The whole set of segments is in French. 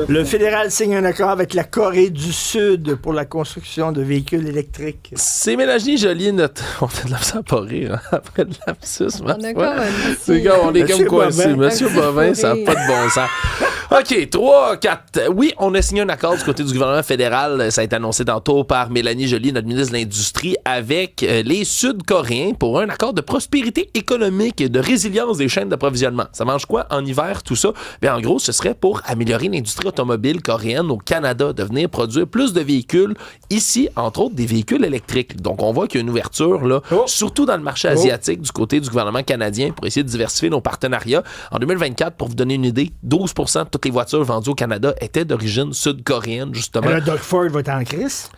Le fédéral signe un accord avec la Corée du Sud pour la construction de véhicules électriques. C'est Mélanie Joly, notre... On fait de la pas rire, hein, après de lapsus. On a comme un petit... On est comme coincés. Bovin. Monsieur Bovin, ça n'a pas de bon sens. OK, 3, 4. Oui, on a signé un accord du côté du gouvernement fédéral. Ça a été annoncé tantôt par Mélanie Joly, notre ministre de l'Industrie, avec les Sud-Coréens pour un accord de prospérité économique et de résilience des chaînes d'approvisionnement. Ça mange quoi en hiver, tout ça? Bien, en gros, ce serait pour améliorer l'industrie automobile coréenne au Canada, de venir produire plus de véhicules ici, entre autres des véhicules électriques. Donc, on voit qu'il y a une ouverture, là, surtout dans le marché asiatique, du côté du gouvernement canadien, pour essayer de diversifier nos partenariats. En 2024, pour vous donner une idée, 12% de toutes les voitures vendues au Canada étaient d'origine sud-coréenne, justement. Alors, Doug Ford va être en crise.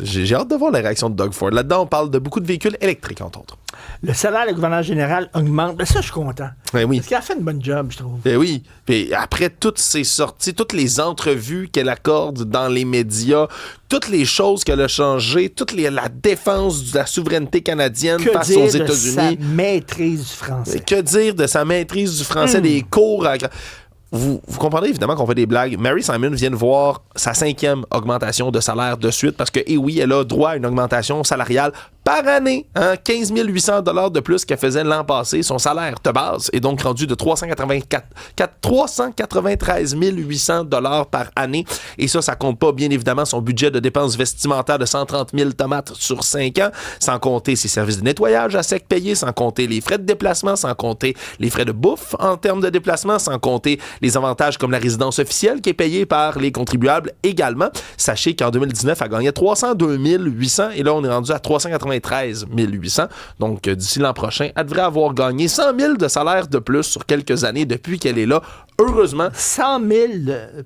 J'ai hâte de voir la réaction de Doug Ford. Là-dedans, on parle de beaucoup de véhicules électriques, entre autres. Le salaire du gouverneur général augmente. Ben ça, je suis content. Ben oui. Parce qu'elle a fait une bonne job, je trouve. Ben oui. Puis après toutes ces sorties, toutes les entrevues qu'elle accorde dans les médias, toutes les choses qu'elle a changées, la défense de la souveraineté canadienne face aux États-Unis. Que dire de sa maîtrise du français? Que dire de sa maîtrise du français, des cours à... Vous comprenez évidemment qu'on fait des blagues. Mary Simon vient de voir sa 5e augmentation de salaire de suite parce que, oui, elle a droit à une augmentation salariale par année. 15 800 $ de plus qu'elle faisait l'an passé. Son salaire de base est donc rendu de 393 800 $ par année. Et ça compte pas, bien évidemment, son budget de dépenses vestimentaires de 130 000 tomates sur 5 ans, sans compter ses services de nettoyage à sec payés, sans compter les frais de déplacement, sans compter les frais de bouffe en termes de déplacement, sans compter les avantages comme la résidence officielle qui est payée par les contribuables également. Sachez qu'en 2019, elle gagnait 302 800 et là, on est rendu à 393 800. Donc, d'ici l'an prochain, elle devrait avoir gagné 100 000 de salaire de plus sur quelques années depuis qu'elle est là. Heureusement. 100 000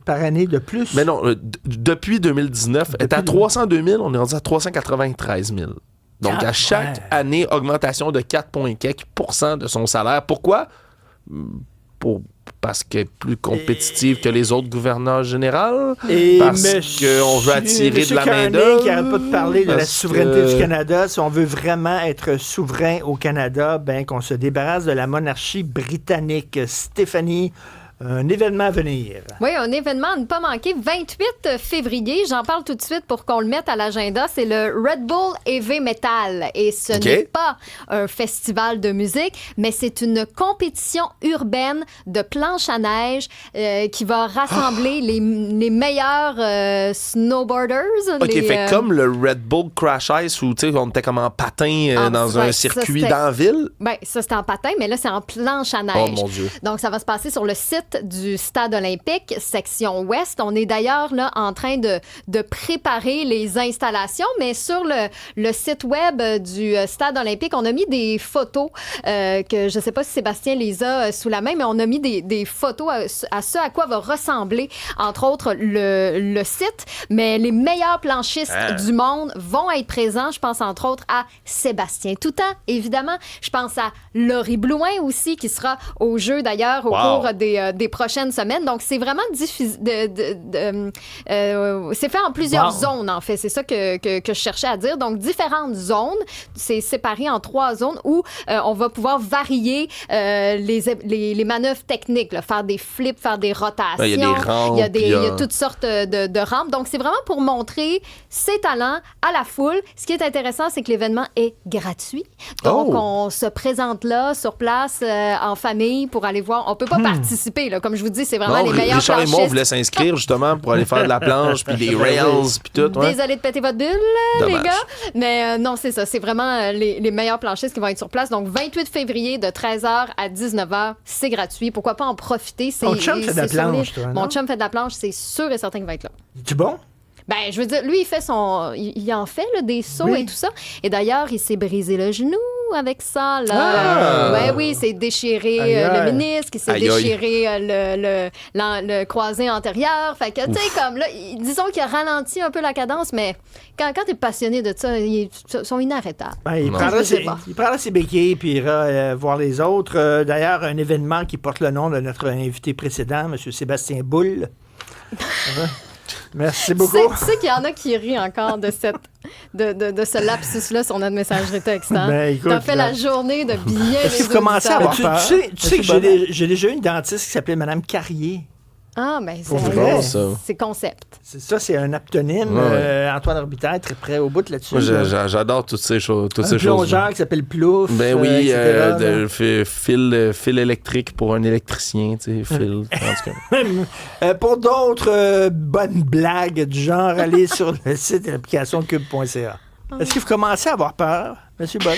par année de plus? Mais non, depuis 2019, elle est à 302 000, on est rendu à 393 000. Donc, à chaque année, augmentation de 4,4% de son salaire. Pourquoi? Parce qu'elle est plus compétitive que les autres gouverneurs généraux. Parce qu'on veut attirer de la main-d'œuvre. Qui n'arrête pas de parler de la souveraineté du Canada. Si on veut vraiment être souverain au Canada, ben qu'on se débarrasse de la monarchie britannique. Stéphanie, un événement à venir. Oui, un événement à ne pas manquer. 28 février, j'en parle tout de suite pour qu'on le mette à l'agenda. C'est le Red Bull Heavy Metal. Et ce n'est pas un festival de musique, mais c'est une compétition urbaine de planche à neige qui va rassembler les meilleurs snowboarders. Fait comme le Red Bull Crash Ice où on était comme en patin dans un circuit dans la ville. Ben, ça, c'était en patin, mais là, c'est en planche à neige. Oh mon Dieu. Donc, ça va se passer sur le site du Stade olympique, section ouest. On est d'ailleurs là en train de préparer les installations, mais sur le site web du Stade olympique, on a mis des photos que je ne sais pas si Sébastien les a sous la main, mais on a mis des photos à ce à quoi va ressembler, entre autres, le site. Mais les meilleurs planchistes du monde vont être présents. Je pense, entre autres, à Sébastien Toutant, évidemment. Je pense à Laurie Blouin aussi, qui sera au jeu, d'ailleurs, au cours des prochaines semaines. Donc, c'est vraiment c'est fait en plusieurs zones, en fait. C'est ça que je cherchais à dire. Donc, différentes zones. C'est séparé en 3 zones où on va pouvoir varier les manœuvres techniques, là, faire des flips, faire des rotations. Il y a des rampes. Il y a toutes sortes de rampes. Donc, c'est vraiment pour montrer ses talents à la foule. Ce qui est intéressant, c'est que l'événement est gratuit. Donc, on se présente là, sur place, en famille, pour aller voir. On peut pas participer. Là. Comme je vous dis, c'est vraiment les meilleurs Richard planchistes. et moi, on voulait s'inscrire justement pour aller faire de la planche, puis des rails, puis tout. Désolée de péter votre bulle, les gars. Mais non, c'est ça. C'est vraiment les meilleurs planchistes qui vont être sur place. Donc, 28 février, de 13h à 19h, c'est gratuit. Pourquoi pas en profiter? Mon chum fait de la planche, toi, Mon chum fait de la planche, c'est sûr et certain qu'il va être là. C'est bon? Ben, je veux dire, lui, il en fait là, des sauts et tout ça. Et d'ailleurs, il s'est brisé le genou avec ça. Là. Ouais, oui, c'est déchiré le ménisque, il s'est déchiré le croisé antérieur. Fait que, tu sais, comme là, disons qu'il a ralenti un peu la cadence, mais quand t'es passionné de ça, ils sont inarrêtables. Ben, il prendra ses béquilles puis ira voir les autres. D'ailleurs, un événement qui porte le nom de notre invité précédent, M. Sébastien Boule. Merci beaucoup. Tu sais qu'il y en a qui rient encore de ce lapsus-là sur notre messagerie texte. Hein? Ben, écoute, t'as fait la journée de bien les commencé à avoir peur. Tu sais que j'ai j'ai déjà eu une dentiste qui s'appelait Mme Carrier. Ah, ben Pour vrai, ça. c'est concept. C'est un aptonyme. Ouais. Antoine Robitaille, très près au bout là-dessus. Moi, là. j'adore toutes ces choses. Un plongeur qui s'appelle Plouf. Ben oui, etc., fil électrique pour un électricien, tu sais, fil. En tout cas. pour d'autres bonnes blagues du genre, allez sur le site et l'application cube.ca. Est-ce que vous commencez à avoir peur, M. Bott?